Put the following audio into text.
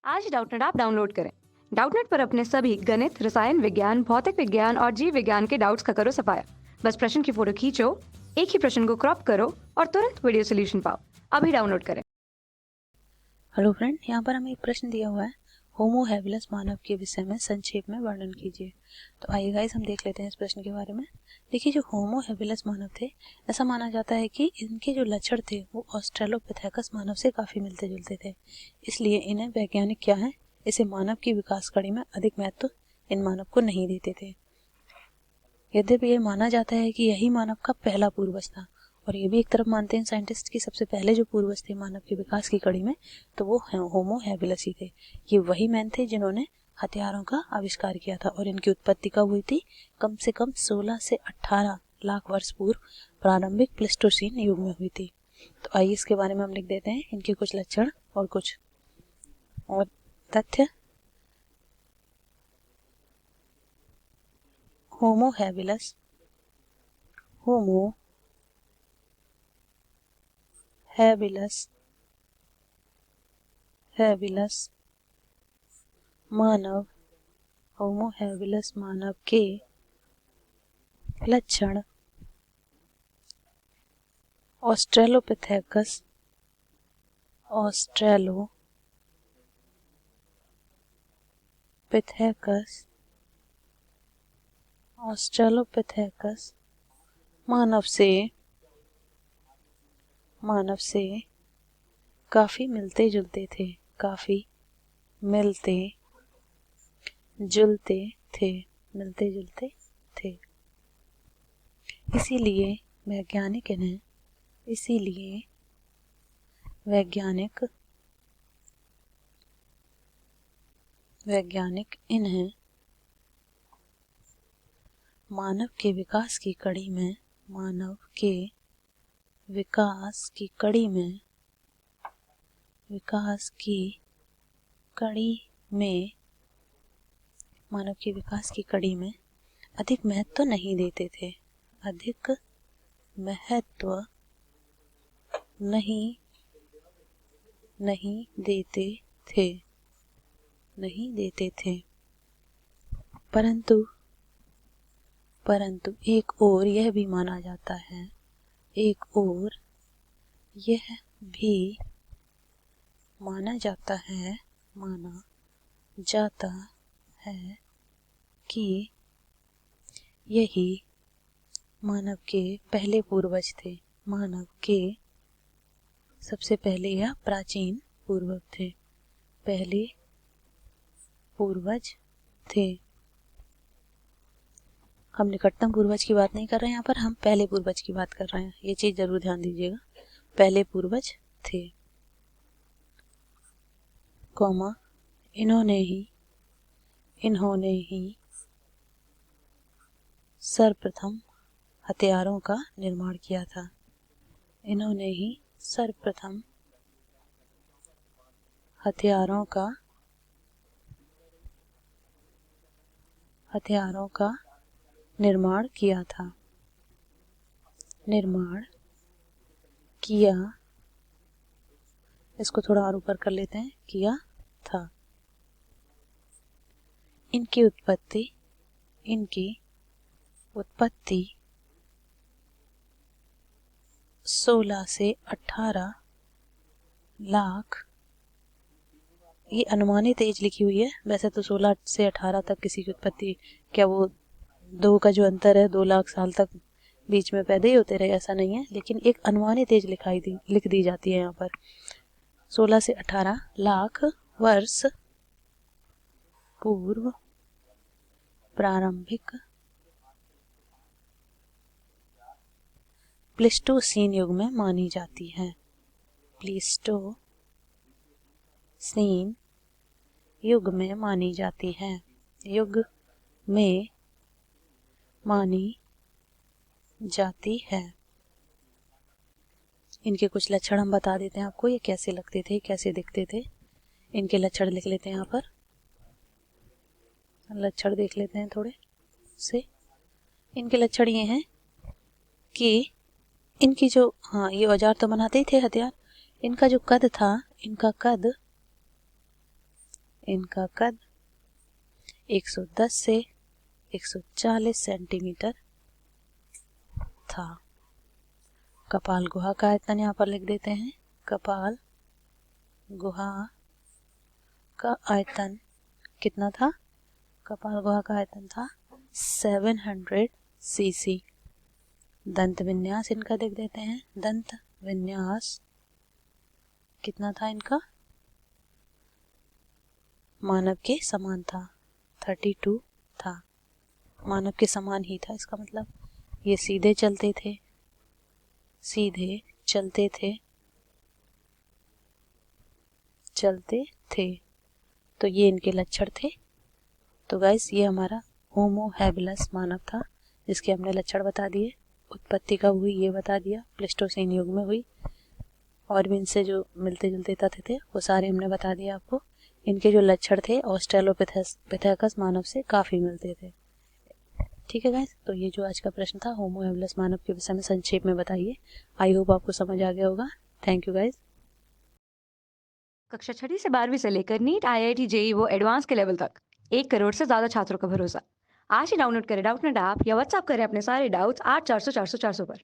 आज Doubtnut app download करें। Doubtnut पर अपने सभी गणित, रसायन विज्ञान, भौतिक विज्ञान और जीव विज्ञान के डाउट्स का करो सफाया। बस प्रश्न की फोटो खींचो, एक ही प्रश्न को क्रॉप करो और तुरंत वीडियो सोल्यूशन पाओ। अभी डाउनलोड करें। हेलो फ्रेंड, यहाँ पर हमें एक प्रश्न दिया हुआ है, होमो हैबिलस मानव के विषय में संक्षेप में वर्णन कीजिए। तो आइए गाइस हम देख लेते हैं इस प्रश्न के बारे में। देखिए, जो होमो हैबिलस मानव थे, ऐसा माना जाता है कि इनके जो लक्षण थे वो ऑस्ट्रेलोपिथेकस मानव से काफ़ी मिलते जुलते थे। इसलिए इन्हें वैज्ञानिक क्या है, इसे मानव की विकास कड़ी में अधिक महत्व इन मानव को नहीं देते थे। यद्यपि ये माना जाता है कि यही मानव का पहला पूर्वज था, और ये भी एक तरफ मानते हैं साइंटिस्ट कि सबसे पहले जो पूर्वज थे मानव के विकास की कड़ी में, तो वो होमो हैबिलस ही थे। ये वही मैन थे जिन्होंने हथियारों का आविष्कार किया था, और इनकी उत्पत्ति कब हुई थी? कम से कम 16 से 18 लाख वर्ष पूर्व प्रारंभिक प्लेस्टोसीन युग में हुई थी। तो आइए इसके बारे में हम लिख देते हैं, इनके कुछ लक्षण और कुछ और तथ्य। होमो हैबिलस मानव, होमो हैबिलस मानव के लक्षण ऑस्ट्रेलोपिथेकस मानव से काफी मिलते जुलते थे। इसीलिए वैज्ञानिक इन्हें मानव के विकास की कड़ी में अधिक महत्व नहीं देते थे। परंतु एक और यह भी माना जाता है कि यही मानव के पहले पूर्वज थे। मानव के सबसे पहले या प्राचीन पूर्वज थे, पहले पूर्वज थे। हम निकटतम पूर्वज की बात नहीं कर रहे हैं, यहाँ पर हम पहले पूर्वज की बात कर रहे हैं। ये चीज जरूर ध्यान दीजिएगा, पहले पूर्वज थे, कॉमा इन्होंने ही सर्वप्रथम हथियारों का निर्माण किया था। हथियारों का निर्माण किया, इसको थोड़ा और ऊपर कर लेते हैं, किया था। इनकी उत्पत्ति 16 से 18 लाख, ये अनुमानित एज लिखी हुई है। वैसे तो 16 से 18 तक किसी की उत्पत्ति, क्या वो दो का जो अंतर है 2 लाख साल तक बीच में पैदा ही होते रहे, ऐसा नहीं है, लेकिन एक अनुमानित एज लिख दी जाती है यहाँ पर। 16 से 18 लाख वर्ष पूर्व प्रारंभिक प्लेस्टोसीन युग में मानी जाती है। इनके कुछ लक्षण हम बता देते हैं आपको, ये कैसे लगते थे, कैसे दिखते थे। इनके लक्षण लिख लेते हैं यहाँ पर, लक्षण देख लेते हैं थोड़े से। इनके लक्षण ये हैं कि इनकी जो, ये औजार तो बनाते ही थे हथियार। इनका जो कद था, इनका कद इनका कद 110 से 140 सेंटीमीटर था। कपाल गुहा का आयतन यहाँ पर लिख देते हैं। कपाल गुहा का आयतन कितना था? कपाल गुहा का आयतन था 700 सीसी। दंत विन्यास इनका देख देते हैं। दंत विन्यास कितना था इनका? मानव के समान था, 32 था। मानव के समान ही था, इसका मतलब ये सीधे चलते थे, सीधे चलते थे, तो ये इनके लक्षण थे। तो गाइस ये हमारा होमो हैबिलस मानव था, जिसके हमने लक्षण बता दिए। उत्पत्ति कब हुई ये बता दिया, प्लेस्टोसीन युग में हुई। और भी इनसे जो मिलते जुलते तथ्य थे वो सारे हमने बता दिया आपको। इनके जो लक्षण थे ऑस्ट्रेलोपिथेकस मानव से काफ़ी मिलते थे। ठीक है गाइस, तो ये जो आज का प्रश्न था होमो हैबिलस मानव के विषय में संक्षेप में बताइए। आई होप आपको समझ आ गया होगा। Thank you guys. कक्षा 6वीं से 12वीं से लेकर नीट, IIT, JEE वो एडवांस के लेवल तक 1 करोड़ से ज़्यादा छात्रों का भरोसा। आज ही डाउनलोड करें डाउटनेट ऐप या व्हाट्सएप करें अपने सारे डाउट्स 8400 400 400 पर।